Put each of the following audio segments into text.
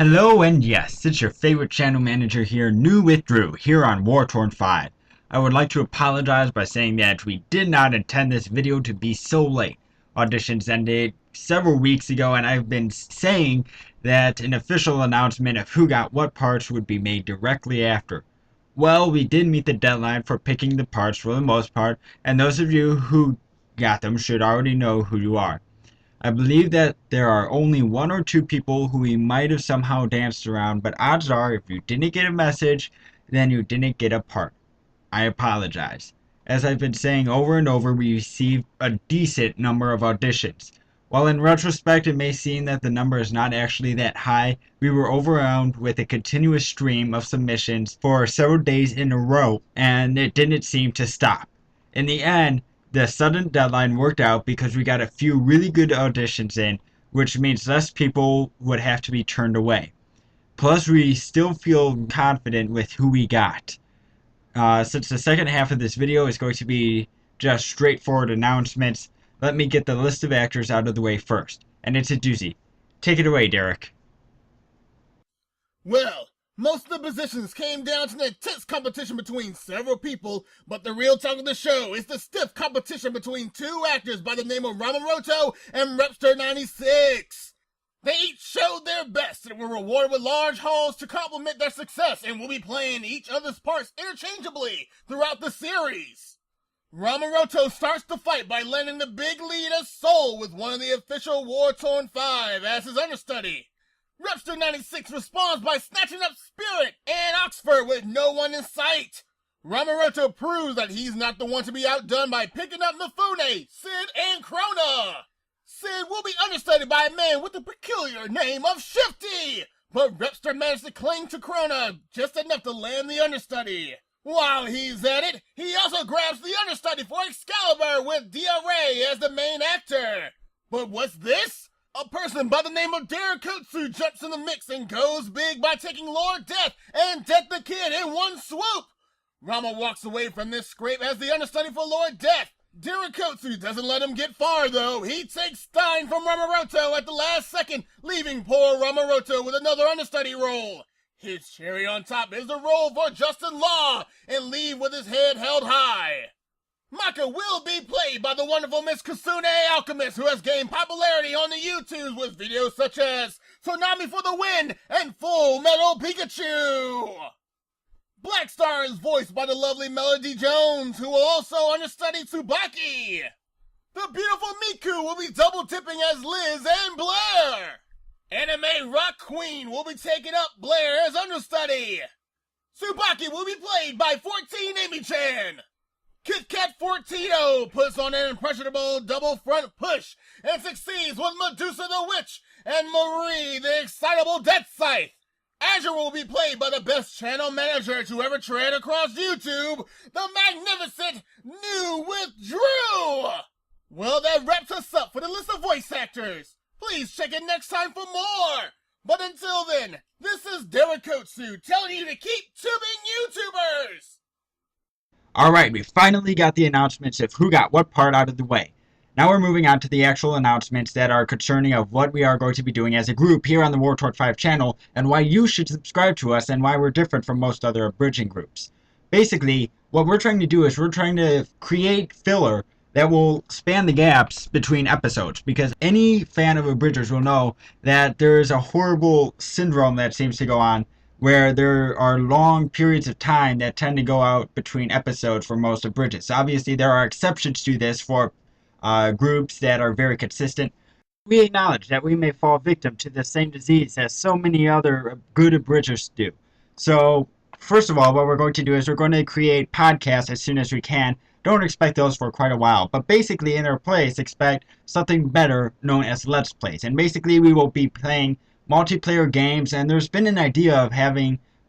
Hello and yes, it's your favorite channel manager here, NewWithDrew, here on WarTornFive. I would like to apologize by saying that we did not intend this video to be so late. Auditions ended several weeks ago and I've been saying that an official announcement of who got what parts would be made directly after. Well, we did meet the deadline for picking the parts for the most part, and those of you who got them should already know who you are. I believe that there are only one or two people who we might have somehow danced around, but odds are if you didn't get a message, then you didn't get a part. I apologize. As I've been saying over and over, we received a decent number of auditions. While in retrospect it may seem that the number is not actually that high, we were overwhelmed with a continuous stream of submissions for several days in a row, and it didn't seem to stop. In the end, the sudden deadline worked out because we got a few really good auditions in, which means less people would have to be turned away. Plus, we still feel confident with who we got. Since the second half of this video is going to be just straightforward announcements, let me get the list of actors out of the way first. And it's a doozy. Take it away, Derek. Well, most of the positions came down to an intense competition between several people, but the real talk of the show is the stiff competition between two actors by the name of Ramaroto and Repster96. They each showed their best and were rewarded with large hauls to complement their success and will be playing each other's parts interchangeably throughout the series. Ramaroto starts the fight by landing the big lead as Soul with one of the official WarTornFive as his understudy. Repster96 responds by snatching up Spirit and Oxford with no one in sight. Ramaroto proves that he's not the one to be outdone by picking up Mifune, Sid, and Krona. Sid will be understudied by a man with the peculiar name of Shifty, but Repster managed to cling to Krona just enough to land the understudy. While he's at it, he also grabs the understudy for Excalibur with DRA as the main actor. But what's this? A person by the name of Derakutsu jumps in the mix and goes big by taking Lord Death and Death the Kid in one swoop. Rama walks away from this scrape as the understudy for Lord Death. Derakutsu doesn't let him get far though. He takes Stein from Ramaroto at the last second, leaving poor Ramaroto with another understudy role. His cherry on top is the role for Justin Law and leave with his head held high. Maka will be played by the wonderful Miss Kasune Alchemist, who has gained popularity on the YouTubes with videos such as Tsunami for the Win and Full Metal Pikachu. Black Star is voiced by the lovely Melody Jones, who will also understudy Tsubaki. The beautiful Miku will be double dipping as Liz and Blair. Anime Rock Queen will be taking up Blair as understudy. Tsubaki will be played by 14 Amy-chan. Kit Kat Fortito puts on an impressionable double front push and succeeds with Medusa the Witch and Marie the excitable Death Scythe. Azure will be played by the best channel manager to ever tread across YouTube, the magnificent NewWithDrew. Well, that wraps us up for the list of voice actors. Please check it next time for more. But until then, this is Derakutsu telling you to keep tubing YouTubers. Alright, we finally got the announcements of who got what part out of the way. Now we're moving on to the actual announcements that are concerning of what we are going to be doing as a group here on the WarTornFive channel and why you should subscribe to us and why we're different from most other abridging groups. Basically, what we're trying to do is we're trying to create filler that will span the gaps between episodes, because any fan of abridgers will know that there is a horrible syndrome that seems to go on where there are long periods of time that tend to go out between episodes for most abridges. Obviously, there are exceptions to this for groups that are very consistent. We acknowledge that we may fall victim to the same disease as so many other good abridgers do. So, first of all, what we're going to do is we're going to create podcasts as soon as we can. Don't expect those for quite a while, but basically in their place, expect something better known as Let's Plays. And basically we will be playing multiplayer games, and there's been an idea of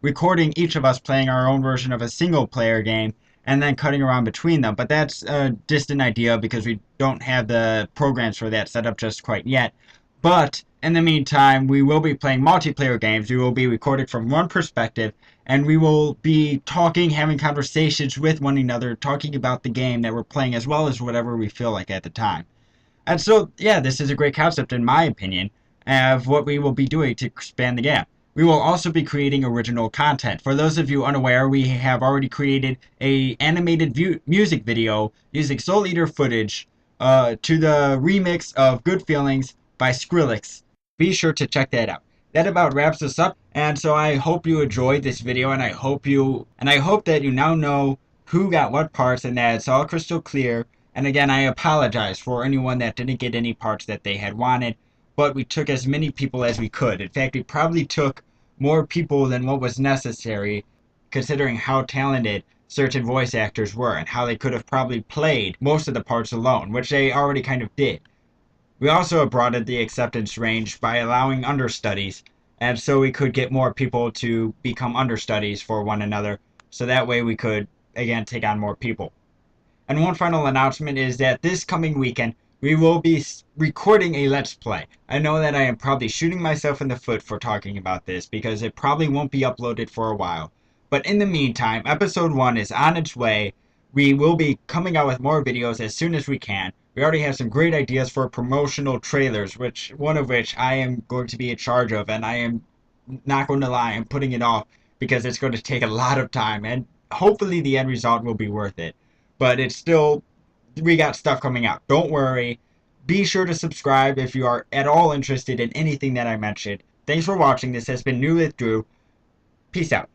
recording each of us playing our own version of a single player game and then cutting around between them, but that's a distant idea because we don't have the programs for that set up just quite yet. But in the meantime, we will be playing multiplayer games. We will be recording from one perspective, and we will be talking, having conversations with one another, talking about the game that we're playing as well as whatever we feel like at the time. And so, yeah, this is a great concept in my opinion of what we will be doing to span the gap. We will also be creating original content. For those of you unaware, we have already created a animated music video using Soul Eater footage to the remix of Good Feelings by Skrillex. Be sure to check that out. That about wraps us up, and so I hope you enjoyed this video, and I hope that you now know who got what parts and that it's all crystal clear. And again, I apologize for anyone that didn't get any parts that they had wanted, but we took as many people as we could. In fact, we probably took more people than what was necessary, considering how talented certain voice actors were and how they could have probably played most of the parts alone, which they already kind of did. We also broadened the acceptance range by allowing understudies, and so we could get more people to become understudies for one another, so that way we could, again, take on more people. And one final announcement is that this coming weekend, we will be recording a Let's Play. I know that I am probably shooting myself in the foot for talking about this because it probably won't be uploaded for a while. But in the meantime, episode 1 is on its way. We will be coming out with more videos as soon as we can. We already have some great ideas for promotional trailers, one of which I am going to be in charge of, and I am not going to lie, I'm putting it off because it's going to take a lot of time, and hopefully the end result will be worth it. But it's still, we got stuff coming out. Don't worry. Be sure to subscribe if you are at all interested in anything that I mentioned. Thanks for watching. This has been NewWithDrew. Peace out.